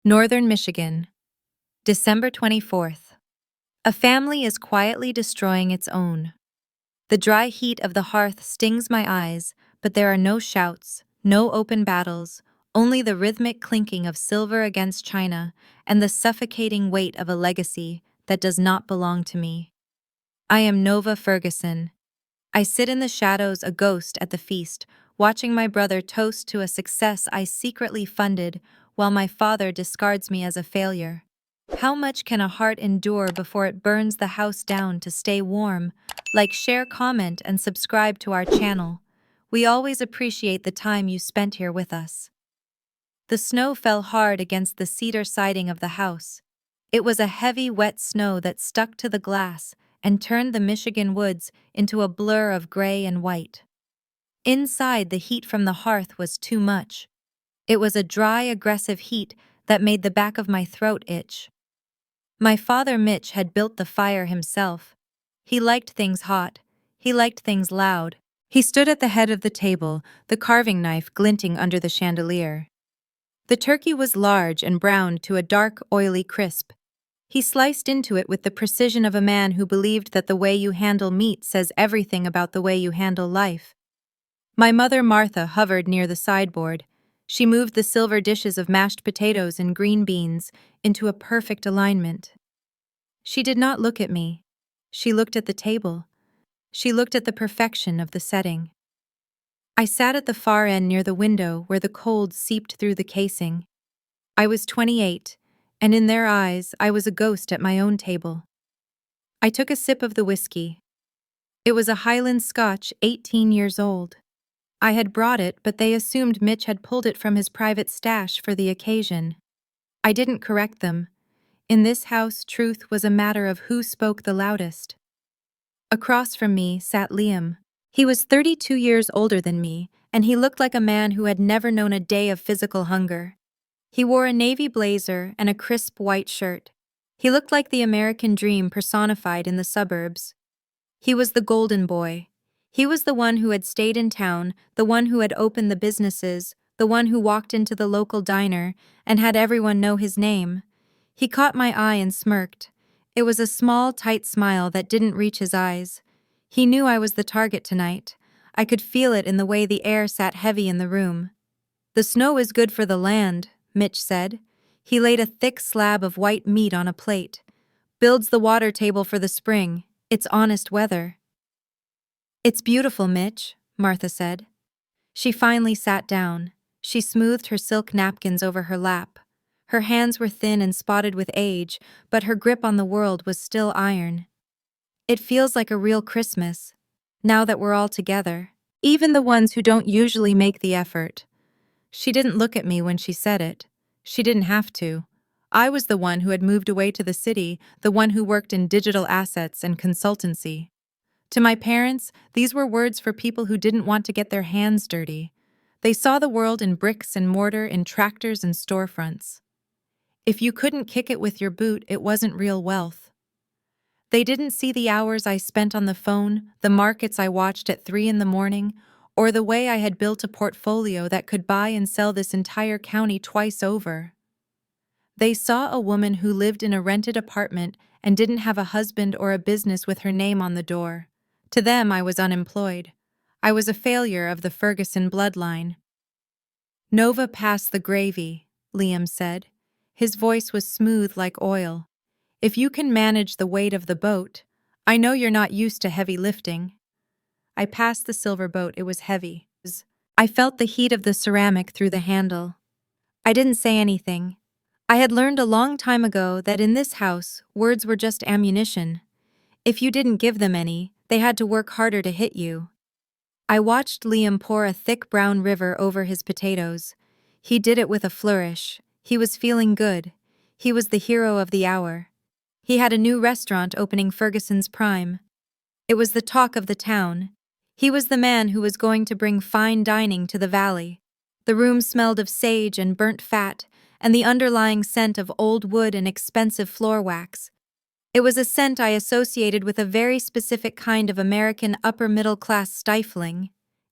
Northern Michigan, December 24th. A family is quietly destroying its own. The dry heat of the hearth stings my eyes, but there are no shouts, no open battles, only the rhythmic clinking of silver against china and the suffocating weight of a legacy that does not belong to me. I am Nova Ferguson. I sit in the shadows, a ghost at the feast, watching my brother toast to a success I secretly funded while my father discards me as a failure. How much can a heart endure before it burns the house down to stay warm? Like, share, comment, and subscribe to our channel. We always appreciate the time you spent here with us. The snow fell hard against the cedar siding of the house. It was a heavy, wet snow that stuck to the glass and turned the Michigan woods into a blur of gray and white. Inside, the heat from the hearth was too much. It was a dry, aggressive heat that made the back of my throat itch. My father Mitch had built the fire himself. He liked things hot. He liked things loud. He stood at the head of the table, the carving knife glinting under the chandelier. The turkey was large and browned to a dark, oily crisp. He sliced into it with the precision of a man who believed that the way you handle meat says everything about the way you handle life. My mother Martha hovered near the sideboard. She moved the silver dishes of mashed potatoes and green beans into a perfect alignment. She did not look at me. She looked at the table. She looked at the perfection of the setting. I sat at the far end near the window where the cold seeped through the casing. I was 28, and in their eyes I was a ghost at my own table. I took a sip of the whiskey. It was a Highland Scotch, 18 years old. I had brought it, but they assumed Mitch had pulled it from his private stash for the occasion. I didn't correct them. In this house, truth was a matter of who spoke the loudest. Across from me sat Liam. He was 32 years older than me, and he looked like a man who had never known a day of physical hunger. He wore a navy blazer and a crisp white shirt. He looked like the American dream personified in the suburbs. He was the golden boy. He was the one who had stayed in town, the one who had opened the businesses, the one who walked into the local diner and had everyone know his name. He caught my eye and smirked. It was a small, tight smile that didn't reach his eyes. He knew I was the target tonight. I could feel it in the way the air sat heavy in the room. "The snow is good for the land," Mitch said. He laid a thick slab of white meat on a plate. "Builds the water table for the spring. It's honest weather." "It's beautiful, Mitch," Martha said. She finally sat down. She smoothed her silk napkins over her lap. Her hands were thin and spotted with age, but her grip on the world was still iron. "It feels like a real Christmas, now that we're all together. Even the ones who don't usually make the effort." She didn't look at me when she said it. She didn't have to. I was the one who had moved away to the city, the one who worked in digital assets and consultancy. To my parents, these were words for people who didn't want to get their hands dirty. They saw the world in bricks and mortar, in tractors and storefronts. If you couldn't kick it with your boot, it wasn't real wealth. They didn't see the hours I spent on the phone, the markets I watched at 3 in the morning, or the way I had built a portfolio that could buy and sell this entire county twice over. They saw a woman who lived in a rented apartment and didn't have a husband or a business with her name on the door. To them, I was unemployed. I was a failure of the Ferguson bloodline. "Nova, pass the gravy," Liam said. His voice was smooth like oil. "If you can manage the weight of the boat, I know you're not used to heavy lifting." I passed the silver boat. It was heavy. I felt the heat of the ceramic through the handle. I didn't say anything. I had learned a long time ago that in this house, words were just ammunition. If you didn't give them any, they had to work harder to hit you. I watched Liam pour a thick brown river over his potatoes. He did it with a flourish. He was feeling good. He was the hero of the hour. He had a new restaurant opening, Ferguson's Prime. It was the talk of the town. He was the man who was going to bring fine dining to the valley. The room smelled of sage and burnt fat, and the underlying scent of old wood and expensive floor wax. It was a scent I associated with a very specific kind of American upper-middle-class stifling.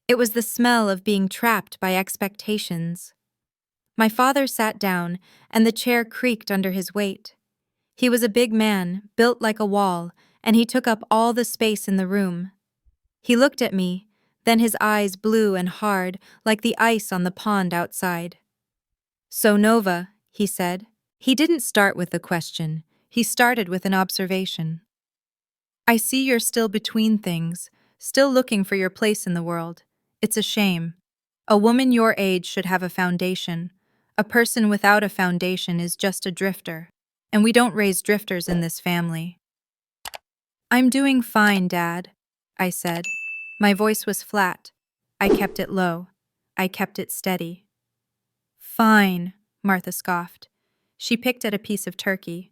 It was the smell of being trapped by expectations. My father sat down, and the chair creaked under his weight. He was a big man, built like a wall, and he took up all the space in the room. He looked at me, then his eyes blue and hard, like the ice on the pond outside. "So Nova," he said. He didn't start with a question, he started with an observation. "I see you're still between things, still looking for your place in the world. It's a shame. A woman your age should have a foundation. A person without a foundation is just a drifter. And we don't raise drifters in this family." "I'm doing fine, Dad," I said. My voice was flat. I kept it low. I kept it steady. "Fine," Martha scoffed. She picked at a piece of turkey.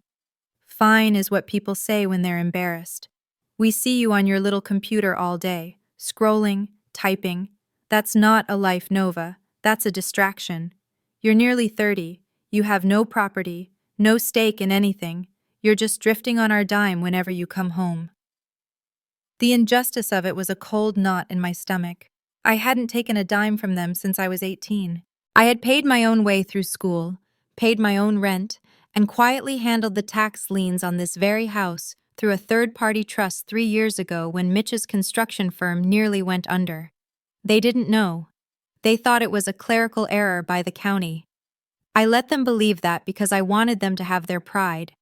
"Fine is what people say when they're embarrassed. We see you on your little computer all day, scrolling, typing. That's not a life, Nova. That's a distraction. You're nearly 30. You have no property, no stake in anything. You're just drifting on our dime whenever you come home." The injustice of it was a cold knot in my stomach. I hadn't taken a dime from them since I was 18. I had paid my own way through school, paid my own rent, and quietly handled the tax liens on this very house through a third-party trust 3 years ago when Mitch's construction firm nearly went under. They didn't know. They thought it was a clerical error by the county. I let them believe that because I wanted them to have their pride.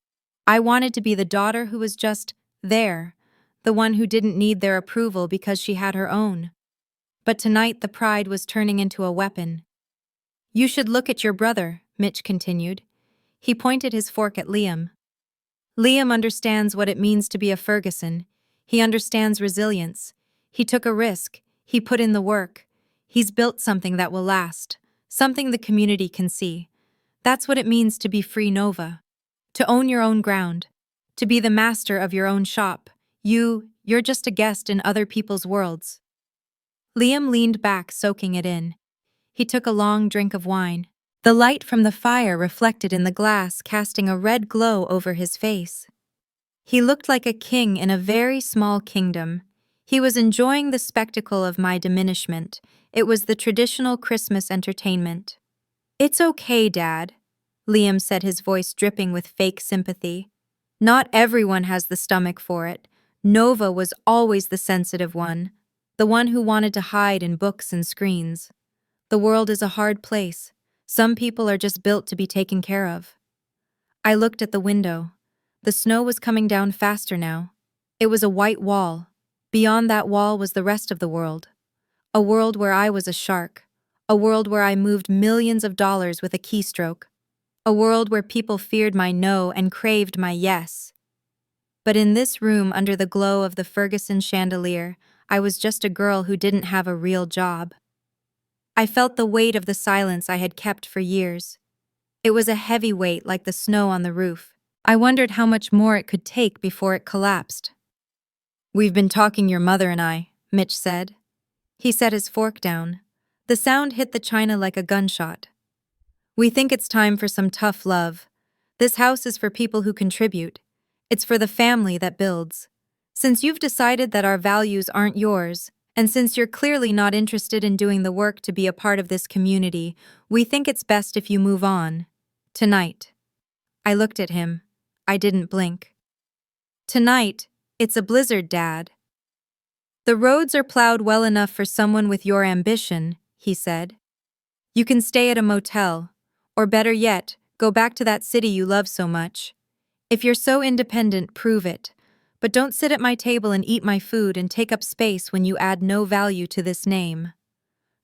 I wanted to be the daughter who was just there, the one who didn't need their approval because she had her own. But tonight the pride was turning into a weapon. "You should look at your brother," Mitch continued. He pointed his fork at Liam. "Liam understands what it means to be a Ferguson. He understands resilience. He took a risk. He put in the work. He's built something that will last, something the community can see. That's what it means to be free, Nova. To own your own ground. To be the master of your own shop. You're just a guest in other people's worlds." Liam leaned back, soaking it in. He took a long drink of wine. The light from the fire reflected in the glass, casting a red glow over his face. He looked like a king in a very small kingdom. He was enjoying the spectacle of my diminishment. It was the traditional Christmas entertainment. "It's okay, Dad," Liam said, his voice dripping with fake sympathy. "Not everyone has the stomach for it. Nova was always the sensitive one, the one who wanted to hide in books and screens. The world is a hard place. Some people are just built to be taken care of." I looked at the window. The snow was coming down faster now. It was a white wall. Beyond that wall was the rest of the world. A world where I was a shark. A world where I moved millions of dollars with a keystroke. A world where people feared my no and craved my yes. But in this room, under the glow of the Ferguson chandelier, I was just a girl who didn't have a real job. I felt the weight of the silence I had kept for years. It was a heavy weight like the snow on the roof. I wondered how much more it could take before it collapsed. "We've been talking, your mother and I," Mitch said. He set his fork down. The sound hit the china like a gunshot. "We think it's time for some tough love. This house is for people who contribute. It's for the family that builds. Since you've decided that our values aren't yours, and since you're clearly not interested in doing the work to be a part of this community, we think it's best if you move on. Tonight." I looked at him. I didn't blink. "Tonight, it's a blizzard, Dad." "The roads are plowed well enough for someone with your ambition," he said. "You can stay at a motel, or better yet, go back to that city you love so much. If you're so independent, prove it. But don't sit at my table and eat my food and take up space when you add no value to this name."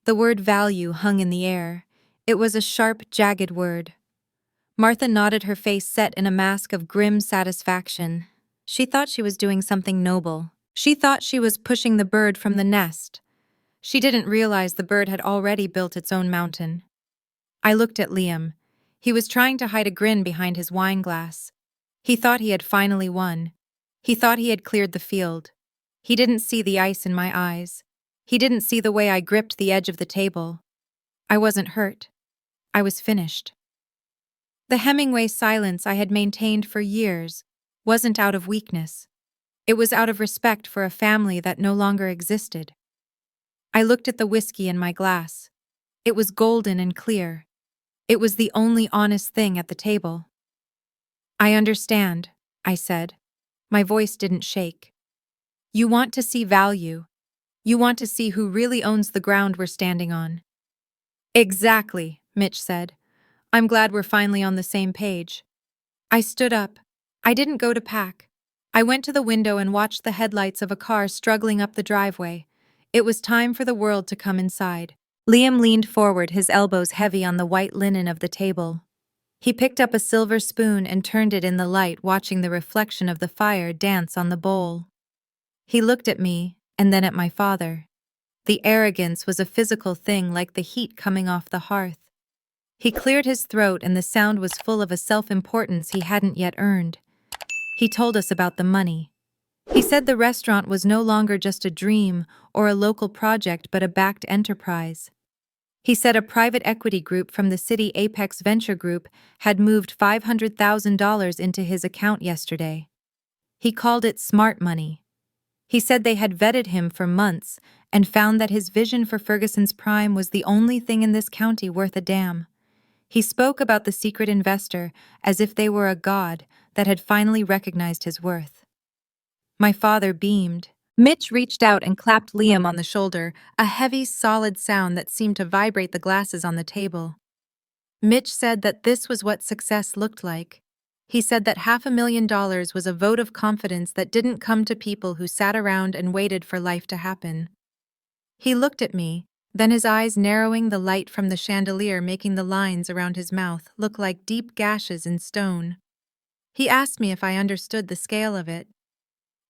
The word value hung in the air. It was a sharp, jagged word. Martha nodded, her face set in a mask of grim satisfaction. She thought she was doing something noble. She thought she was pushing the bird from the nest. She didn't realize the bird had already built its own mountain. I looked at Liam. He was trying to hide a grin behind his wine glass. He thought he had finally won. He thought he had cleared the field. He didn't see the ice in my eyes. He didn't see the way I gripped the edge of the table. I wasn't hurt. I was finished. The Hemingway silence I had maintained for years wasn't out of weakness. It was out of respect for a family that no longer existed. I looked at the whiskey in my glass. It was golden and clear. It was the only honest thing at the table. I understand, I said. My voice didn't shake. You want to see value. You want to see who really owns the ground we're standing on. Exactly, Mitch said. I'm glad we're finally on the same page. I stood up. I didn't go to pack. I went to the window and watched the headlights of a car struggling up the driveway. It was time for the world to come inside. Liam leaned forward, his elbows heavy on the white linen of the table. He picked up a silver spoon and turned it in the light, watching the reflection of the fire dance on the bowl. He looked at me, and then at my father. The arrogance was a physical thing, like the heat coming off the hearth. He cleared his throat, and the sound was full of a self-importance he hadn't yet earned. He told us about the money. He said the restaurant was no longer just a dream or a local project but a backed enterprise. He said a private equity group from the city Apex Venture Group had moved $500,000 into his account yesterday. He called it smart money. He said they had vetted him for months and found that his vision for Ferguson's Prime was the only thing in this county worth a damn. He spoke about the secret investor as if they were a god that had finally recognized his worth. My father beamed. Mitch reached out and clapped Liam on the shoulder, a heavy, solid sound that seemed to vibrate the glasses on the table. Mitch said that this was what success looked like. He said that $500,000 was a vote of confidence that didn't come to people who sat around and waited for life to happen. He looked at me, then his eyes narrowing, the light from the chandelier making the lines around his mouth look like deep gashes in stone. He asked me if I understood the scale of it.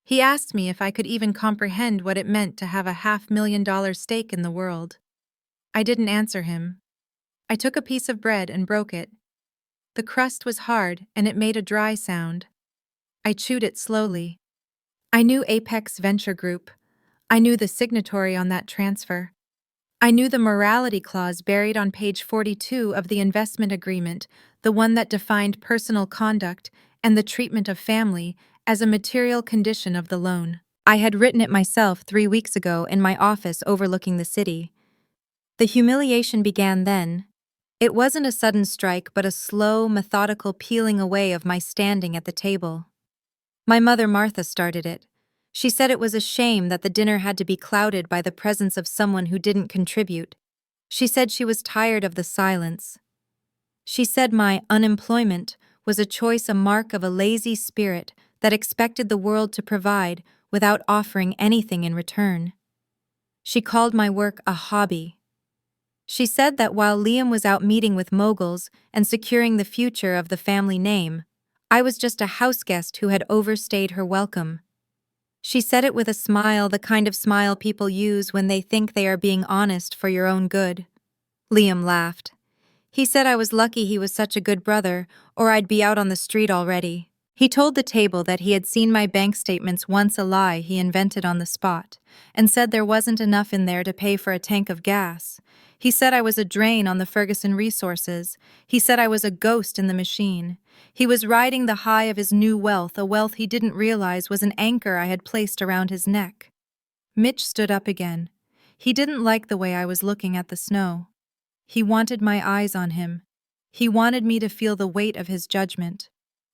He asked me if I could even comprehend what it meant to have a $500,000 stake in the world. I didn't answer him. I took a piece of bread and broke it. The crust was hard and it made a dry sound. I chewed it slowly. I knew Apex Venture Group. I knew the signatory on that transfer. I knew the morality clause buried on page 42 of the investment agreement, the one that defined personal conduct and the treatment of family as a material condition of the loan. I had written it myself 3 weeks ago in my office overlooking the city. The humiliation began then. It wasn't a sudden strike, but a slow, methodical peeling away of my standing at the table. My mother Martha started it. She said it was a shame that the dinner had to be clouded by the presence of someone who didn't contribute. She said she was tired of the silence. She said my unemployment was a choice, a mark of a lazy spirit that expected the world to provide without offering anything in return. She called my work a hobby. She said that while Liam was out meeting with moguls and securing the future of the family name, I was just a houseguest who had overstayed her welcome. She said it with a smile, the kind of smile people use when they think they are being honest for your own good. Liam laughed. He said I was lucky he was such a good brother, or I'd be out on the street already. He told the table that he had seen my bank statements once, a lie he invented on the spot, and said there wasn't enough in there to pay for a tank of gas. He said I was a drain on the Ferguson resources. He said I was a ghost in the machine. He was riding the high of his new wealth, a wealth he didn't realize was an anchor I had placed around his neck. Mitch stood up again. He didn't like the way I was looking at the snow. He wanted my eyes on him. He wanted me to feel the weight of his judgment.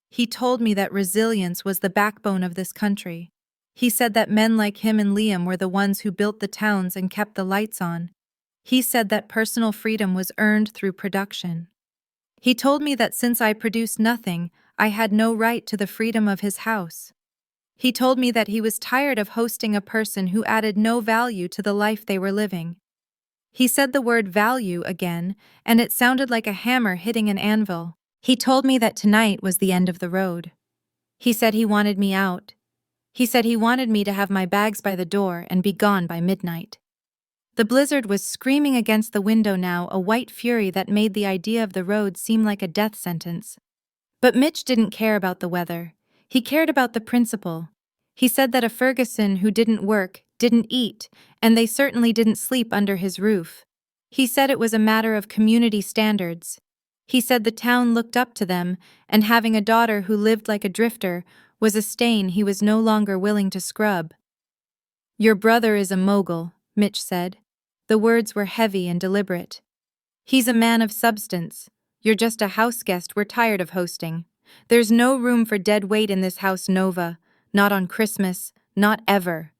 He told me that resilience was the backbone of this country. He said that men like him and Liam were the ones who built the towns and kept the lights on. He said that personal freedom was earned through production. He told me that since I produced nothing, I had no right to the freedom of his house. He told me that he was tired of hosting a person who added no value to the life they were living. He said the word value again, and it sounded like a hammer hitting an anvil. He told me that tonight was the end of the road. He said he wanted me out. He said he wanted me to have my bags by the door and be gone by midnight. The blizzard was screaming against the window now, a white fury that made the idea of the road seem like a death sentence. But Mitch didn't care about the weather. He cared about the principle. He said that a Ferguson who didn't work, didn't eat, and they certainly didn't sleep under his roof. He said it was a matter of community standards. He said the town looked up to them, and having a daughter who lived like a drifter was a stain he was no longer willing to scrub. "Your brother is a mogul," Mitch said. The words were heavy and deliberate. "He's a man of substance, You're just a house guest we're tired of hosting. There's no room for dead weight in this house, Nova. Not on Christmas, not ever.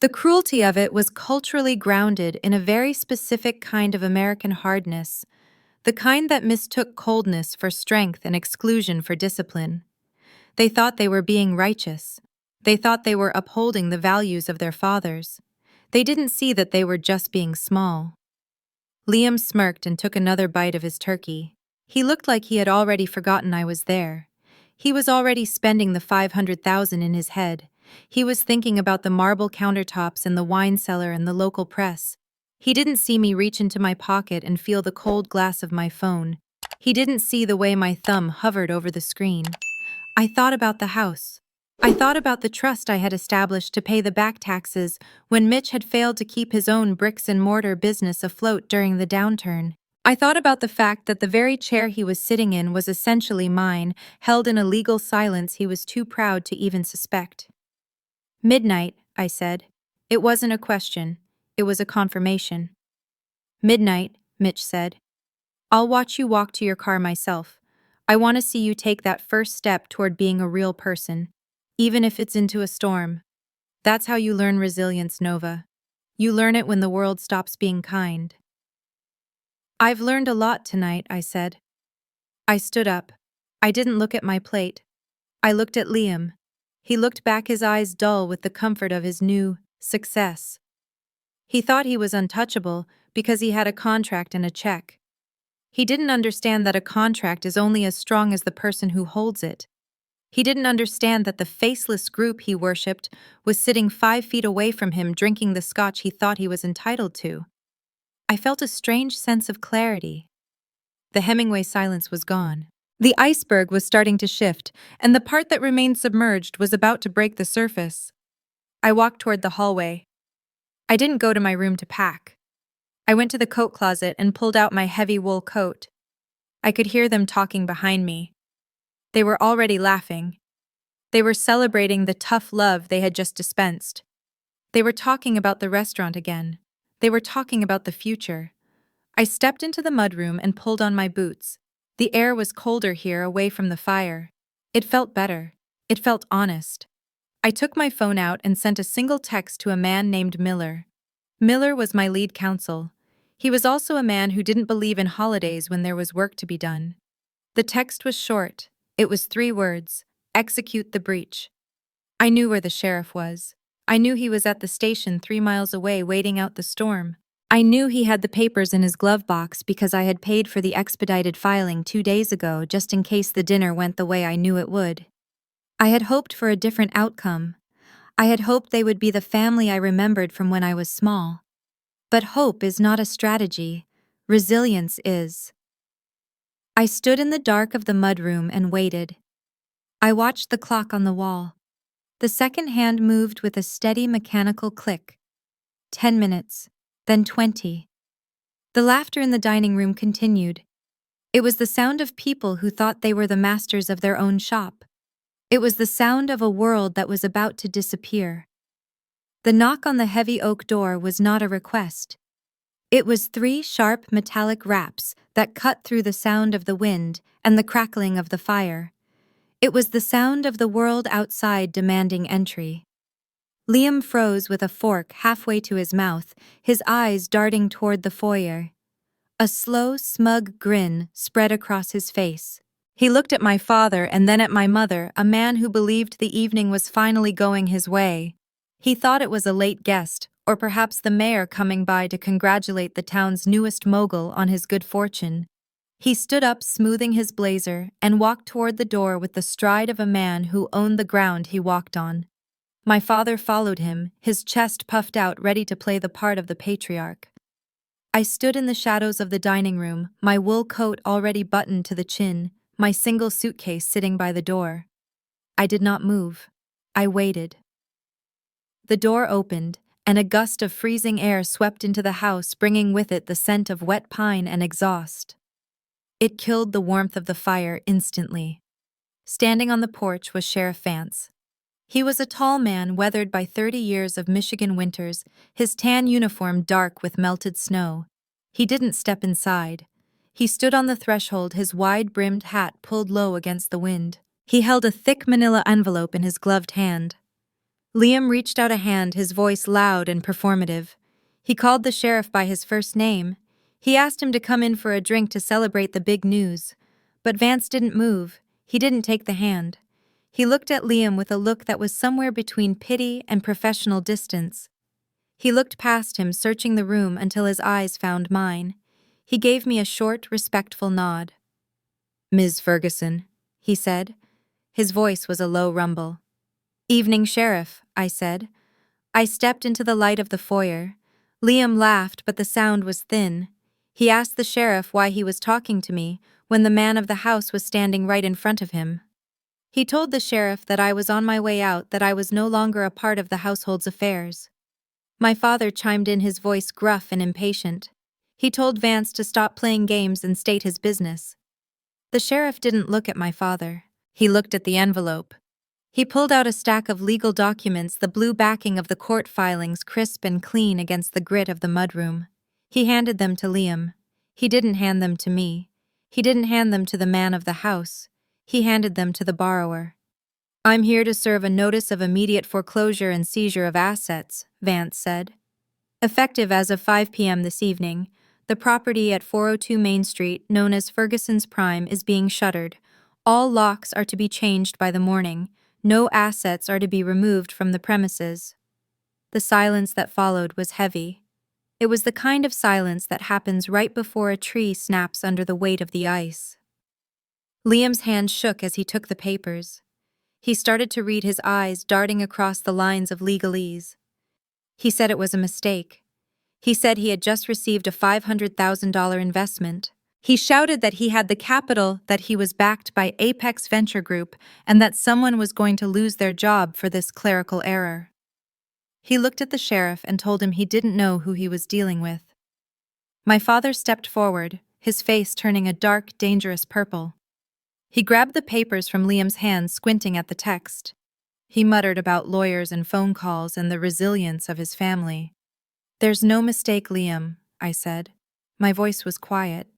The cruelty of it was culturally grounded in a very specific kind of American hardness, the kind that mistook coldness for strength and exclusion for discipline. They thought they were being righteous. They thought they were upholding the values of their fathers. They didn't see that they were just being small. Liam smirked and took another bite of his turkey. He looked like he had already forgotten I was there. He was already spending the $500,000 in his head. He was thinking about the marble countertops and the wine cellar and the local press. He didn't see me reach into my pocket and feel the cold glass of my phone. He didn't see the way my thumb hovered over the screen. I thought about the house. I thought about the trust I had established to pay the back taxes when Mitch had failed to keep his own bricks-and-mortar business afloat during the downturn. I thought about the fact that the very chair he was sitting in was essentially mine, held in a legal silence he was too proud to even suspect. Midnight, I said. It wasn't a question. It was a confirmation. Midnight, Mitch said. I'll watch you walk to your car myself. I want to see you take that first step toward being a real person, even if it's into a storm. That's how you learn resilience, Nova. You learn it when the world stops being kind. I've learned a lot tonight, I said. I stood up. I didn't look at my plate. I looked at Liam. He looked back, his eyes dull with the comfort of his new success. He thought he was untouchable because he had a contract and a check. He didn't understand that a contract is only as strong as the person who holds it. He didn't understand that the faceless group he worshipped was sitting 5 feet away from him drinking the scotch he thought he was entitled to. I felt a strange sense of clarity. The Hemingway silence was gone. The iceberg was starting to shift, and the part that remained submerged was about to break the surface. I walked toward the hallway. I didn't go to my room to pack. I went to the coat closet and pulled out my heavy wool coat. I could hear them talking behind me. They were already laughing. They were celebrating the tough love they had just dispensed. They were talking about the restaurant again. They were talking about the future. I stepped into the mudroom and pulled on my boots. The air was colder here, away from the fire. It felt better. It felt honest. I took my phone out and sent a single text to a man named Miller. Miller was my lead counsel. He was also a man who didn't believe in holidays when there was work to be done. The text was short. It was 3 words: execute the breach. I knew where the sheriff was. I knew he was at the station 3 miles away waiting out the storm. I knew he had the papers in his glove box because I had paid for the expedited filing 2 days ago just in case the dinner went the way I knew it would. I had hoped for a different outcome. I had hoped they would be the family I remembered from when I was small. But hope is not a strategy. Resilience is. I stood in the dark of the mudroom and waited. I watched the clock on the wall. The second hand moved with a steady mechanical click. 10 minutes, then 20. The laughter in the dining room continued. It was the sound of people who thought they were the masters of their own shop. It was the sound of a world that was about to disappear. The knock on the heavy oak door was not a request. It was 3 sharp metallic raps that cut through the sound of the wind and the crackling of the fire. It was the sound of the world outside demanding entry. Liam froze with a fork halfway to his mouth, his eyes darting toward the foyer. A slow, smug grin spread across his face. He looked at my father and then at my mother, a man who believed the evening was finally going his way. He thought it was a late guest, or perhaps the mayor coming by to congratulate the town's newest mogul on his good fortune. He stood up, smoothing his blazer, and walked toward the door with the stride of a man who owned the ground he walked on. My father followed him, his chest puffed out, ready to play the part of the patriarch. I stood in the shadows of the dining room, my wool coat already buttoned to the chin, my single suitcase sitting by the door. I did not move. I waited. The door opened, and a gust of freezing air swept into the house, bringing with it the scent of wet pine and exhaust. It killed the warmth of the fire instantly. Standing on the porch was Sheriff Vance. He was a tall man weathered by 30 years of Michigan winters, his tan uniform dark with melted snow. He didn't step inside. He stood on the threshold, his wide-brimmed hat pulled low against the wind. He held a thick manila envelope in his gloved hand. Liam reached out a hand, his voice loud and performative. He called the sheriff by his first name. He asked him to come in for a drink to celebrate the big news. But Vance didn't move. He didn't take the hand. He looked at Liam with a look that was somewhere between pity and professional distance. He looked past him, searching the room until his eyes found mine. He gave me a short, respectful nod. "Ms. Ferguson," he said. His voice was a low rumble. "Evening, Sheriff," I said. I stepped into the light of the foyer. Liam laughed, but the sound was thin. He asked the sheriff why he was talking to me when the man of the house was standing right in front of him. He told the sheriff that I was on my way out, that I was no longer a part of the household's affairs. My father chimed in, his voice gruff and impatient. He told Vance to stop playing games and state his business. The sheriff didn't look at my father. He looked at the envelope. He pulled out a stack of legal documents, the blue backing of the court filings crisp and clean against the grit of the mudroom. He handed them to Liam. He didn't hand them to me. He didn't hand them to the man of the house. He handed them to the borrower. "I'm here to serve a notice of immediate foreclosure and seizure of assets," Vance said. "Effective as of 5 p.m. this evening, the property at 402 Main Street, known as Ferguson's Prime, is being shuttered. All locks are to be changed by the morning. No assets are to be removed from the premises." The silence that followed was heavy. It was the kind of silence that happens right before a tree snaps under the weight of the ice. Liam's hand shook as he took the papers. He started to read, his eyes darting across the lines of legalese. He said it was a mistake. He said he had just received a $500,000 investment. He shouted that he had the capital, that he was backed by Apex Venture Group, and that someone was going to lose their job for this clerical error. He looked at the sheriff and told him he didn't know who he was dealing with. My father stepped forward, his face turning a dark, dangerous purple. He grabbed the papers from Liam's hands, squinting at the text. He muttered about lawyers and phone calls and the resilience of his family. "There's no mistake, Liam," I said. My voice was quiet.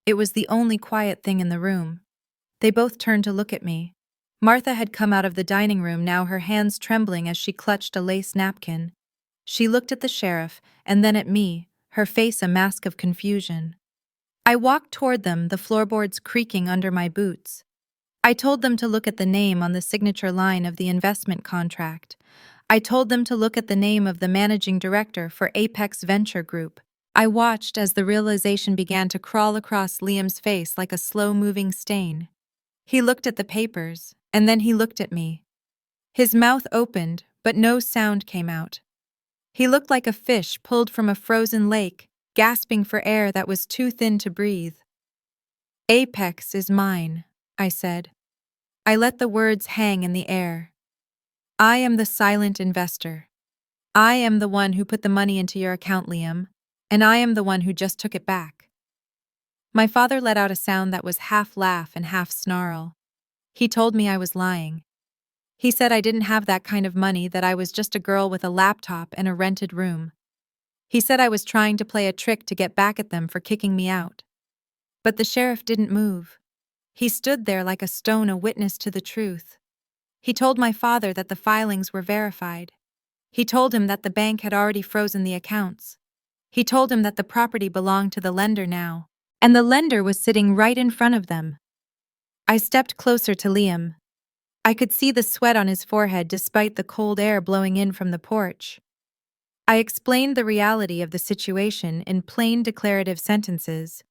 It was the only quiet thing in the room. They both turned to look at me. Martha had come out of the dining room, now her hands trembling as she clutched a lace napkin. She looked at the sheriff and then at me, her face a mask of confusion. I walked toward them, the floorboards creaking under my boots. I told them to look at the name on the signature line of the investment contract. I told them to look at the name of the managing director for Apex Venture Group. I watched as the realization began to crawl across Liam's face like a slow-moving stain. He looked at the papers, and then he looked at me. His mouth opened, but no sound came out. He looked like a fish pulled from a frozen lake, gasping for air that was too thin to breathe. "Apex is mine," I said. I let the words hang in the air. "I am the silent investor. I am the one who put the money into your account, Liam, and I am the one who just took it back." My father let out a sound that was half laugh and half snarl. He told me I was lying. He said I didn't have that kind of money, that I was just a girl with a laptop and a rented room. He said I was trying to play a trick to get back at them for kicking me out. But the sheriff didn't move. He stood there like a stone, a witness to the truth. He told my father that the filings were verified. He told him that the bank had already frozen the accounts. He told him that the property belonged to the lender now, and the lender was sitting right in front of them. I stepped closer to Liam. I could see the sweat on his forehead despite the cold air blowing in from the porch. I explained the reality of the situation in plain declarative sentences.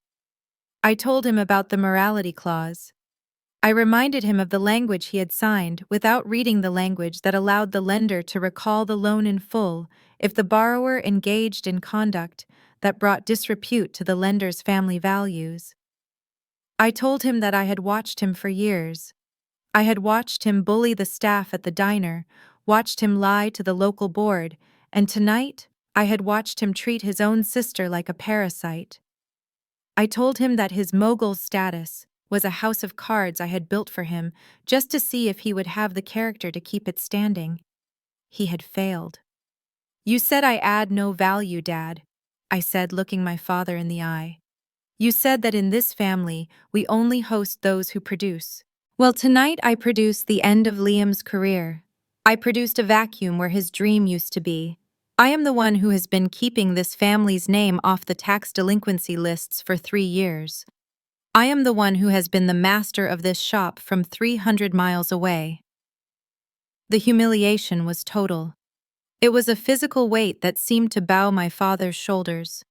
I told him about the morality clause. I reminded him of the language he had signed without reading the language that allowed the lender to recall the loan in full if the borrower engaged in conduct that brought disrepute to the lender's family values. I told him that I had watched him for years. I had watched him bully the staff at the diner, watched him lie to the local board, and tonight I had watched him treat his own sister like a parasite. I told him that his mogul status was a house of cards I had built for him just to see if he would have the character to keep it standing. He had failed. "You said I add no value, Dad," I said, looking my father in the eye. You said that in this family, we only host those who produce. Well, tonight I produce the end of Liam's career. I produced a vacuum where his dream used to be. I am the one who has been keeping this family's name off the tax delinquency lists for 3 years. I am the one who has been the master of this shop from 300 miles away. The humiliation was total. It was a physical weight that seemed to bow my father's shoulders.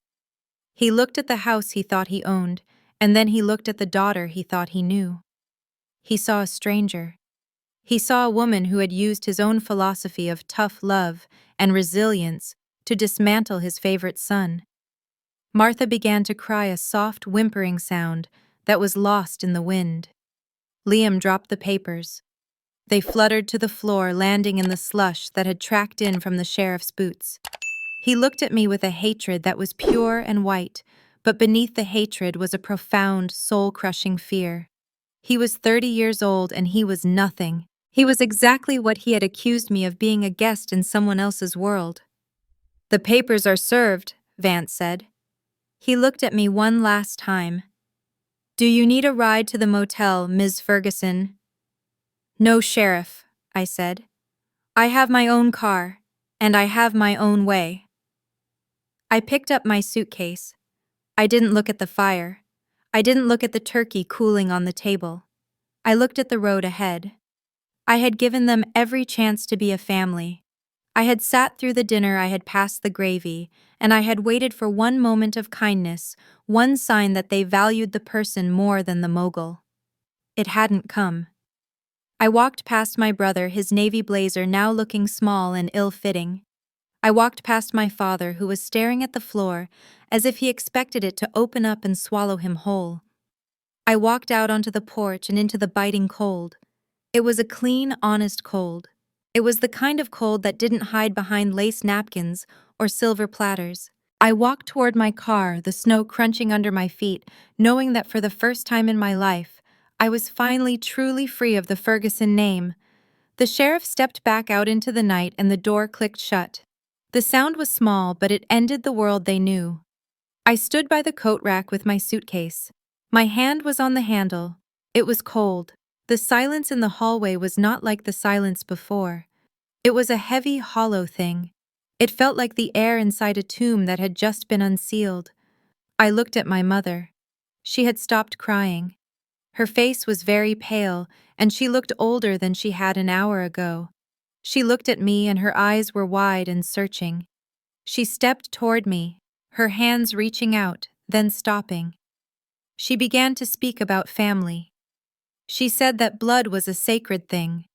He looked at the house he thought he owned, and then he looked at the daughter he thought he knew. He saw a stranger. He saw a woman who had used his own philosophy of tough love and resilience to dismantle his favorite son. Martha began to cry, a soft whimpering sound that was lost in the wind. Liam dropped the papers. They fluttered to the floor, landing in the slush that had tracked in from the sheriff's boots. He looked at me with a hatred that was pure and white, but beneath the hatred was a profound, soul-crushing fear. He was 30 years old and he was nothing. He was exactly what he had accused me of, being a guest in someone else's world. "The papers are served," Vance said. He looked at me one last time. "Do you need a ride to the motel, Ms. Ferguson?" "No, Sheriff," I said. "I have my own car, and I have my own way." I picked up my suitcase. I didn't look at the fire. I didn't look at the turkey cooling on the table. I looked at the road ahead. I had given them every chance to be a family. I had sat through the dinner, I had passed the gravy, and I had waited for one moment of kindness, one sign that they valued the person more than the mogul. It hadn't come. I walked past my brother, his navy blazer now looking small and ill-fitting. I walked past my father, who was staring at the floor as if he expected it to open up and swallow him whole. I walked out onto the porch and into the biting cold. It was a clean, honest cold. It was the kind of cold that didn't hide behind lace napkins or silver platters. I walked toward my car, the snow crunching under my feet, knowing that for the first time in my life, I was finally truly free of the Ferguson name. The sheriff stepped back out into the night and the door clicked shut. The sound was small, but it ended the world they knew. I stood by the coat rack with my suitcase. My hand was on the handle. It was cold. The silence in the hallway was not like the silence before. It was a heavy, hollow thing. It felt like the air inside a tomb that had just been unsealed. I looked at my mother. She had stopped crying. Her face was very pale, and she looked older than she had an hour ago. She looked at me and her eyes were wide and searching. She stepped toward me, her hands reaching out, then stopping. She began to speak about family. She said that blood was a sacred thing.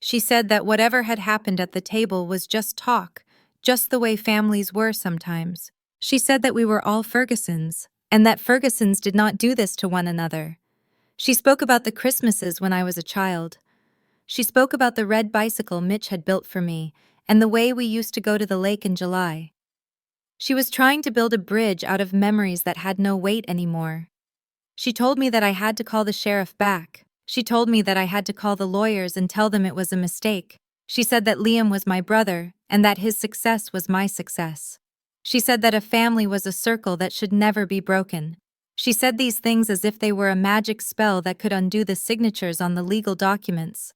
She said that whatever had happened at the table was just talk, just the way families were sometimes. She said that we were all Fergusons, and that Fergusons did not do this to one another. She spoke about the Christmases when I was a child. She spoke about the red bicycle Mitch had built for me, and the way we used to go to the lake in July. She was trying to build a bridge out of memories that had no weight anymore. She told me that I had to call the sheriff back. She told me that I had to call the lawyers and tell them it was a mistake. She said that Liam was my brother, and that his success was my success. She said that a family was a circle that should never be broken. She said these things as if they were a magic spell that could undo the signatures on the legal documents.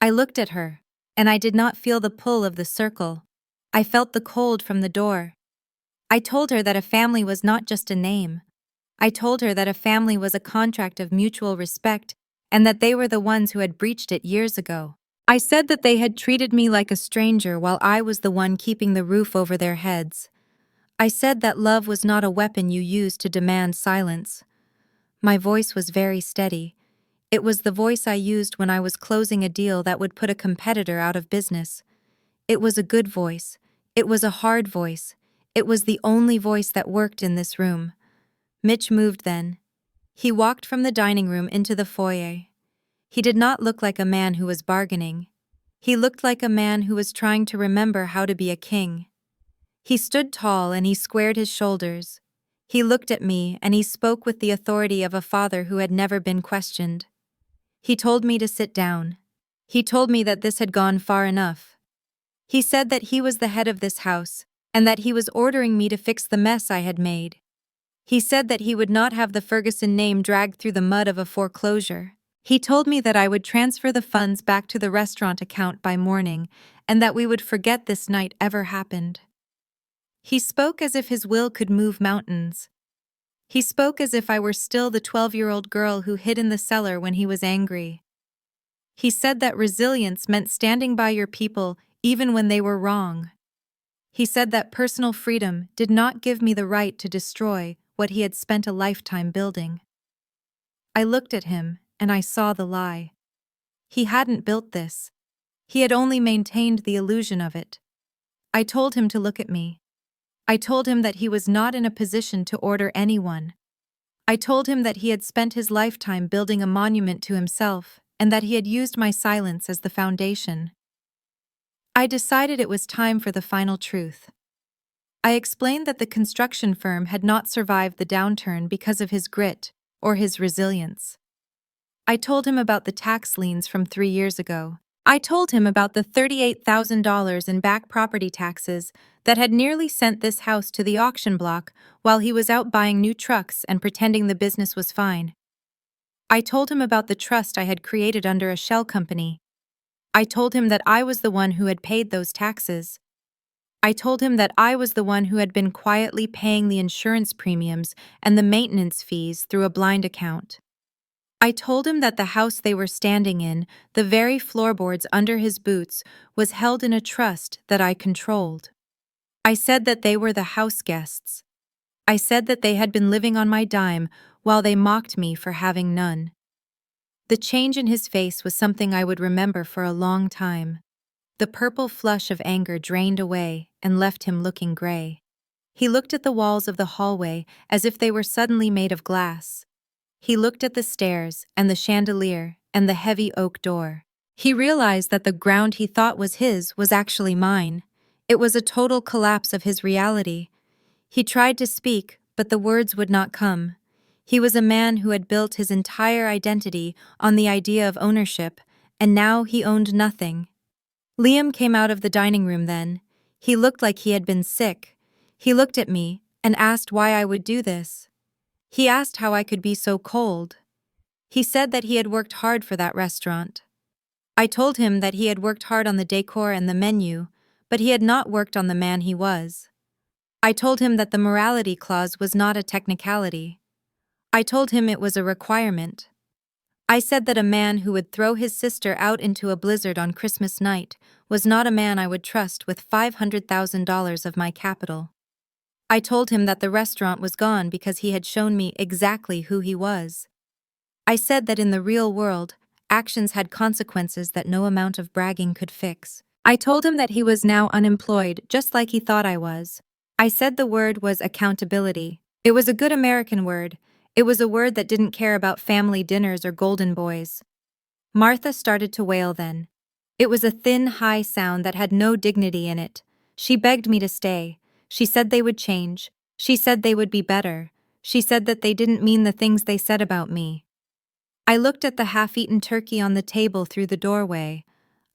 I looked at her, and I did not feel the pull of the circle. I felt the cold from the door. I told her that a family was not just a name. I told her that a family was a contract of mutual respect, and that they were the ones who had breached it years ago. I said that they had treated me like a stranger while I was the one keeping the roof over their heads. I said that love was not a weapon you used to demand silence. My voice was very steady. It was the voice I used when I was closing a deal that would put a competitor out of business. It was a good voice. It was a hard voice. It was the only voice that worked in this room. Mitch moved then. He walked from the dining room into the foyer. He did not look like a man who was bargaining. He looked like a man who was trying to remember how to be a king. He stood tall and he squared his shoulders. He looked at me and he spoke with the authority of a father who had never been questioned. He told me to sit down. He told me that this had gone far enough. He said that he was the head of this house, and that he was ordering me to fix the mess I had made. He said that he would not have the Ferguson name dragged through the mud of a foreclosure. He told me that I would transfer the funds back to the restaurant account by morning, and that we would forget this night ever happened. He spoke as if his will could move mountains. He spoke as if I were still the 12-year-old girl who hid in the cellar when he was angry. He said that resilience meant standing by your people even when they were wrong. He said that personal freedom did not give me the right to destroy what he had spent a lifetime building. I looked at him, and I saw the lie. He hadn't built this. He had only maintained the illusion of it. I told him to look at me. I told him that he was not in a position to order anyone. I told him that he had spent his lifetime building a monument to himself, and that he had used my silence as the foundation. I decided it was time for the final truth. I explained that the construction firm had not survived the downturn because of his grit or his resilience. I told him about the tax liens from 3 years ago. I told him about the $38,000 in back property taxes that had nearly sent this house to the auction block while he was out buying new trucks and pretending the business was fine. I told him about the trust I had created under a shell company. I told him that I was the one who had paid those taxes. I told him that I was the one who had been quietly paying the insurance premiums and the maintenance fees through a blind account. I told him that the house they were standing in, the very floorboards under his boots, was held in a trust that I controlled. I said that they were the house guests. I said that they had been living on my dime while they mocked me for having none. The change in his face was something I would remember for a long time. The purple flush of anger drained away and left him looking gray. He looked at the walls of the hallway as if they were suddenly made of glass. He looked at the stairs and the chandelier and the heavy oak door. He realized that the ground he thought was his was actually mine. It was a total collapse of his reality. He tried to speak, but the words would not come. He was a man who had built his entire identity on the idea of ownership, and now he owned nothing. Liam came out of the dining room then. He looked like he had been sick. He looked at me and asked why I would do this. He asked how I could be so cold. He said that he had worked hard for that restaurant. I told him that he had worked hard on the decor and the menu, but he had not worked on the man he was. I told him that the morality clause was not a technicality. I told him it was a requirement. I said that a man who would throw his sister out into a blizzard on Christmas night was not a man I would trust with $500,000 of my capital. I told him that the restaurant was gone because he had shown me exactly who he was. I said that in the real world, actions had consequences that no amount of bragging could fix. I told him that he was now unemployed, just like he thought I was. I said the word was accountability. It was a good American word. It was a word that didn't care about family dinners or golden boys. Martha started to wail then. It was a thin, high sound that had no dignity in it. She begged me to stay. She said they would change. She said they would be better. She said that they didn't mean the things they said about me. I looked at the half-eaten turkey on the table through the doorway.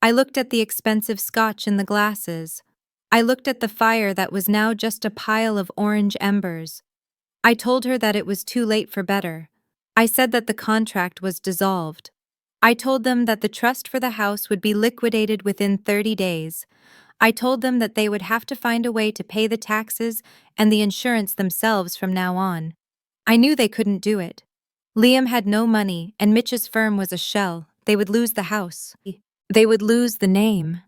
I looked at the expensive scotch in the glasses. I looked at the fire that was now just a pile of orange embers. I told her that it was too late for better. I said that the contract was dissolved. I told them that the trust for the house would be liquidated within 30 days. I told them that they would have to find a way to pay the taxes and the insurance themselves from now on. I knew they couldn't do it. Liam had no money, and Mitch's firm was a shell. They would lose the house. They would lose the name.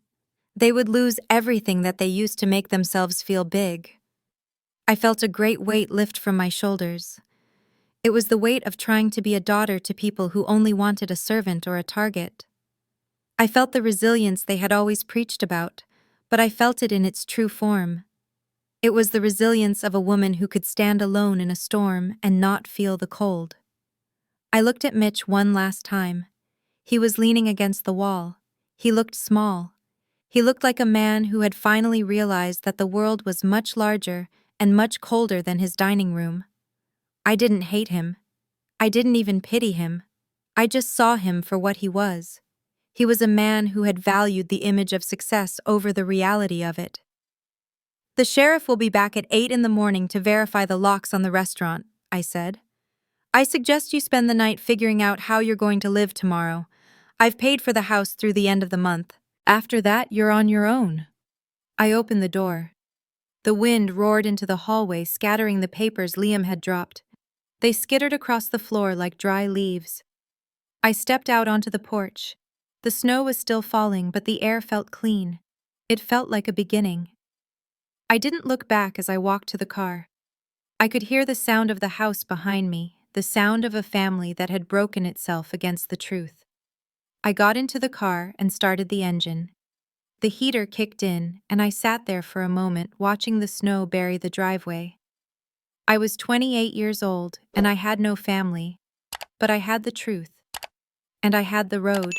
They would lose everything that they used to make themselves feel big. I felt a great weight lift from my shoulders. It was the weight of trying to be a daughter to people who only wanted a servant or a target. I felt the resilience they had always preached about, but I felt it in its true form. It was the resilience of a woman who could stand alone in a storm and not feel the cold. I looked at Mitch one last time. He was leaning against the wall. He looked small. He looked like a man who had finally realized that the world was much larger and much colder than his dining room. I didn't hate him. I didn't even pity him. I just saw him for what he was. He was a man who had valued the image of success over the reality of it. The sheriff will be back at 8 in the morning to verify the locks on the restaurant. I said. "I suggest you spend the night figuring out how you're going to live tomorrow. I've paid for the house through the end of the month. After that, you're on your own." I opened the door. The wind roared into the hallway, scattering the papers Liam had dropped. They skittered across the floor like dry leaves. I stepped out onto the porch. The snow was still falling, but the air felt clean. It felt like a beginning. I didn't look back as I walked to the car. I could hear the sound of the house behind me, the sound of a family that had broken itself against the truth. I got into the car and started the engine. The heater kicked in, and I sat there for a moment watching the snow bury the driveway. I was 28 years old, and I had no family, but I had the truth. And I had the road.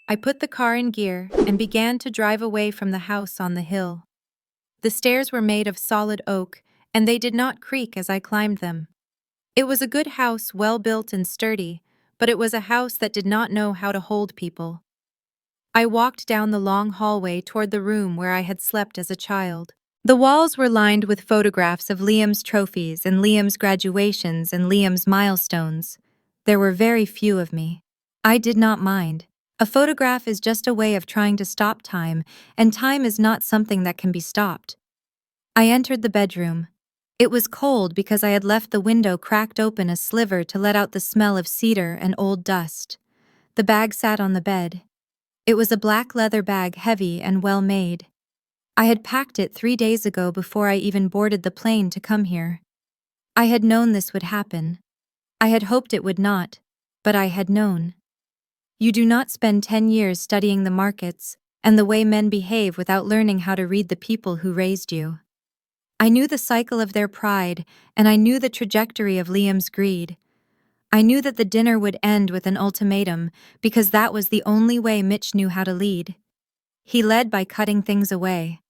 I put the car in gear and began to drive away from the house on the hill. The stairs were made of solid oak, and they did not creak as I climbed them. It was a good house, well built and sturdy, but it was a house that did not know how to hold people. I walked down the long hallway toward the room where I had slept as a child. The walls were lined with photographs of Liam's trophies and Liam's graduations and Liam's milestones. There were very few of me. I did not mind. A photograph is just a way of trying to stop time, and time is not something that can be stopped. I entered the bedroom. It was cold because I had left the window cracked open a sliver to let out the smell of cedar and old dust. The bag sat on the bed. It was a black leather bag, heavy and well made. I had packed it 3 days ago before I even boarded the plane to come here. I had known this would happen. I had hoped it would not, but I had known. You do not spend 10 years studying the markets and the way men behave without learning how to read the people who raised you. I knew the cycle of their pride, and I knew the trajectory of Liam's greed. I knew that the dinner would end with an ultimatum, because that was the only way Mitch knew how to lead. He led by cutting things away.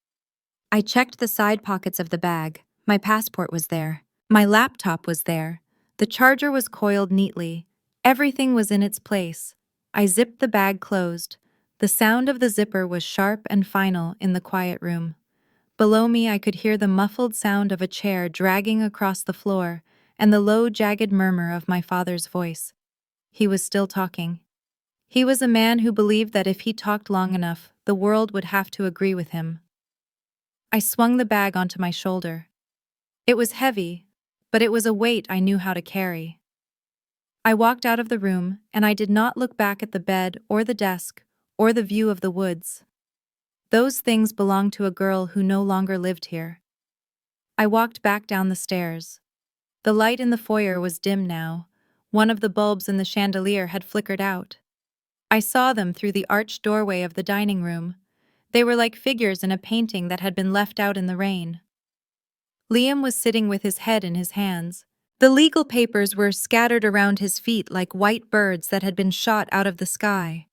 I checked the side pockets of the bag. My passport was there. My laptop was there. The charger was coiled neatly. Everything was in its place. I zipped the bag closed. The sound of the zipper was sharp and final in the quiet room. Below me, I could hear the muffled sound of a chair dragging across the floor and the low, jagged murmur of my father's voice. He was still talking. He was a man who believed that if he talked long enough, the world would have to agree with him. I swung the bag onto my shoulder. It was heavy, but it was a weight I knew how to carry. I walked out of the room, and I did not look back at the bed or the desk or the view of the woods. Those things belonged to a girl who no longer lived here. I walked back down the stairs. The light in the foyer was dim now. One of the bulbs in the chandelier had flickered out. I saw them through the arched doorway of the dining room. They were like figures in a painting that had been left out in the rain. Liam was sitting with his head in his hands. The legal papers were scattered around his feet like white birds that had been shot out of the sky.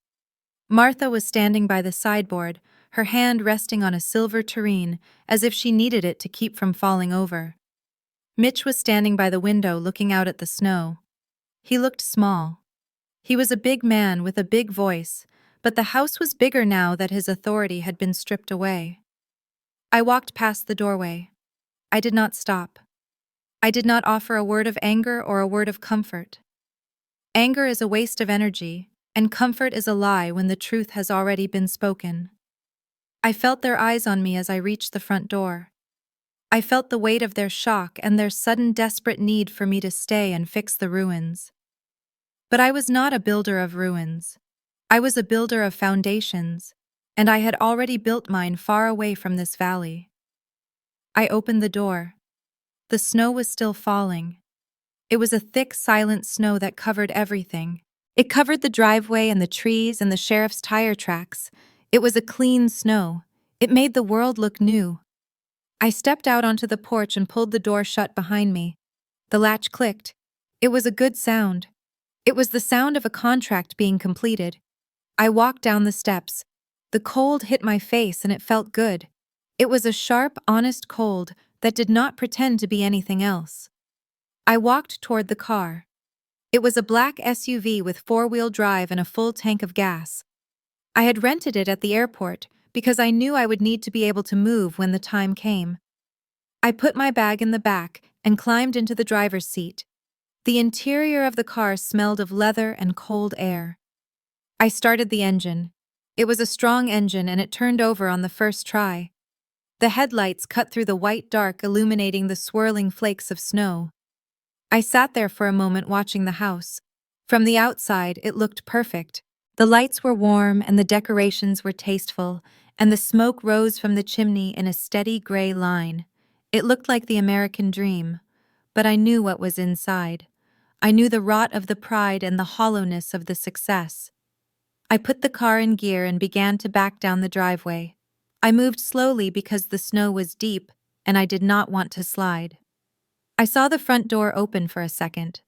Martha was standing by the sideboard, her hand resting on a silver tureen, as if she needed it to keep from falling over. Mitch was standing by the window looking out at the snow. He looked small. He was a big man with a big voice, but the house was bigger now that his authority had been stripped away. I walked past the doorway. I did not stop. I did not offer a word of anger or a word of comfort. Anger is a waste of energy, and comfort is a lie when the truth has already been spoken. I felt their eyes on me as I reached the front door. I felt the weight of their shock and their sudden desperate need for me to stay and fix the ruins. But I was not a builder of ruins. I was a builder of foundations, and I had already built mine far away from this valley. I opened the door. The snow was still falling. It was a thick, silent snow that covered everything. It covered the driveway and the trees and the sheriff's tire tracks. It was a clean snow. It made the world look new. I stepped out onto the porch and pulled the door shut behind me. The latch clicked. It was a good sound. It was the sound of a contract being completed. I walked down the steps. The cold hit my face and it felt good. It was a sharp, honest cold that did not pretend to be anything else. I walked toward the car. It was a black SUV with 4-wheel drive and a full tank of gas. I had rented it at the airport because I knew I would need to be able to move when the time came. I put my bag in the back and climbed into the driver's seat. The interior of the car smelled of leather and cold air. I started the engine. It was a strong engine and it turned over on the first try. The headlights cut through the white dark, illuminating the swirling flakes of snow. I sat there for a moment watching the house. From the outside, it looked perfect. The lights were warm and the decorations were tasteful, and the smoke rose from the chimney in a steady gray line. It looked like the American dream, but I knew what was inside. I knew the rot of the pride and the hollowness of the success. I put the car in gear and began to back down the driveway. I moved slowly because the snow was deep and I did not want to slide. I saw the front door open for a second.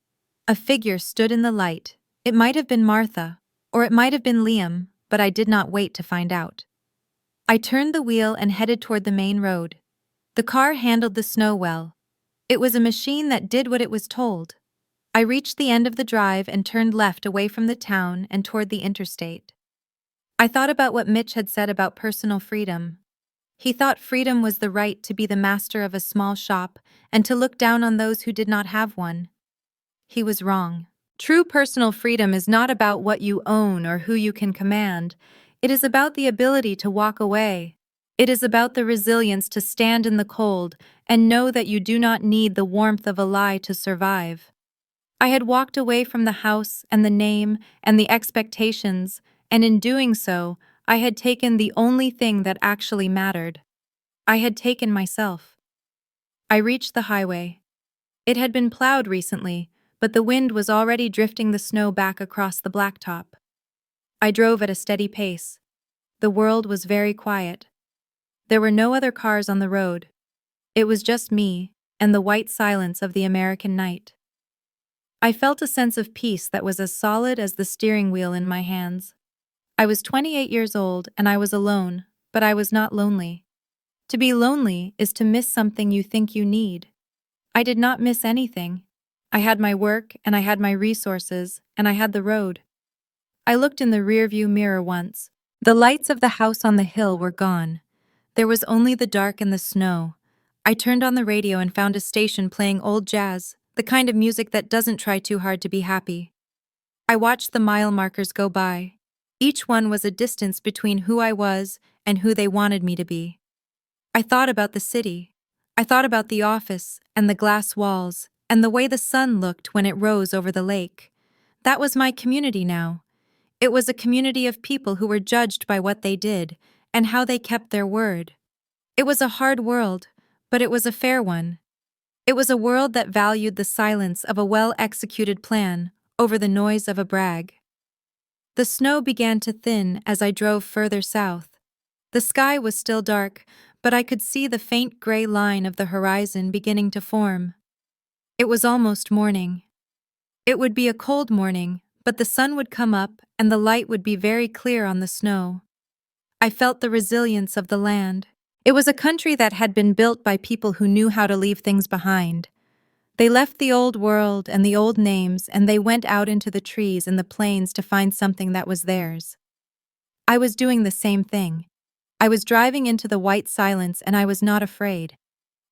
A figure stood in the light. It might have been Martha, or it might have been Liam, but I did not wait to find out. I turned the wheel and headed toward the main road. The car handled the snow well. It was a machine that did what it was told. I reached the end of the drive and turned left away from the town and toward the interstate. I thought about what Mitch had said about personal freedom. He thought freedom was the right to be the master of a small shop and to look down on those who did not have one. He was wrong. True personal freedom is not about what you own or who you can command. It is about the ability to walk away. It is about the resilience to stand in the cold and know that you do not need the warmth of a lie to survive. I had walked away from the house and the name and the expectations, and in doing so, I had taken the only thing that actually mattered. I had taken myself. I reached the highway. It had been plowed recently, but the wind was already drifting the snow back across the blacktop. I drove at a steady pace. The world was very quiet. There were no other cars on the road. It was just me and the white silence of the American night. I felt a sense of peace that was as solid as the steering wheel in my hands. I was 28 years old and I was alone, but I was not lonely. To be lonely is to miss something you think you need. I did not miss anything. I had my work and I had my resources and I had the road. I looked in the rearview mirror once. The lights of the house on the hill were gone. There was only the dark and the snow. I turned on the radio and found a station playing old jazz, the kind of music that doesn't try too hard to be happy. I watched the mile markers go by. Each one was a distance between who I was and who they wanted me to be. I thought about the city. I thought about the office and the glass walls and the way the sun looked when it rose over the lake. That was my community now. It was a community of people who were judged by what they did and how they kept their word. It was a hard world, but it was a fair one. It was a world that valued the silence of a well-executed plan over the noise of a brag. The snow began to thin as I drove further south. The sky was still dark, but I could see the faint gray line of the horizon beginning to form. It was almost morning. It would be a cold morning, but the sun would come up and the light would be very clear on the snow. I felt the resilience of the land. It was a country that had been built by people who knew how to leave things behind. They left the old world and the old names and they went out into the trees and the plains to find something that was theirs. I was doing the same thing. I was driving into the white silence and I was not afraid.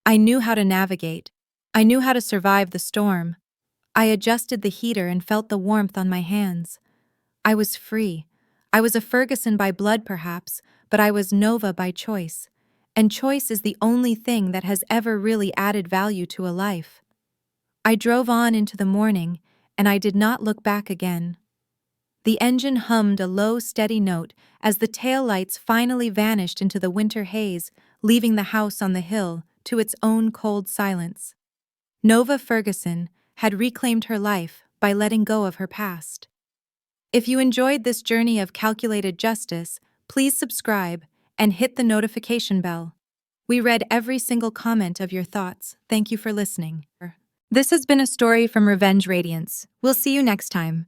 I knew how to navigate. I knew how to survive the storm. I adjusted the heater and felt the warmth on my hands. I was free. I was a Ferguson by blood perhaps, but I was Nova by choice. And choice is the only thing that has ever really added value to a life. I drove on into the morning, and I did not look back again. The engine hummed a low, steady note as the taillights finally vanished into the winter haze, leaving the house on the hill to its own cold silence. Nova Ferguson had reclaimed her life by letting go of her past. If you enjoyed this journey of calculated justice, please subscribe and hit the notification bell. We read every single comment of your thoughts. Thank you for listening. This has been a story from Radiance. We'll see you next time.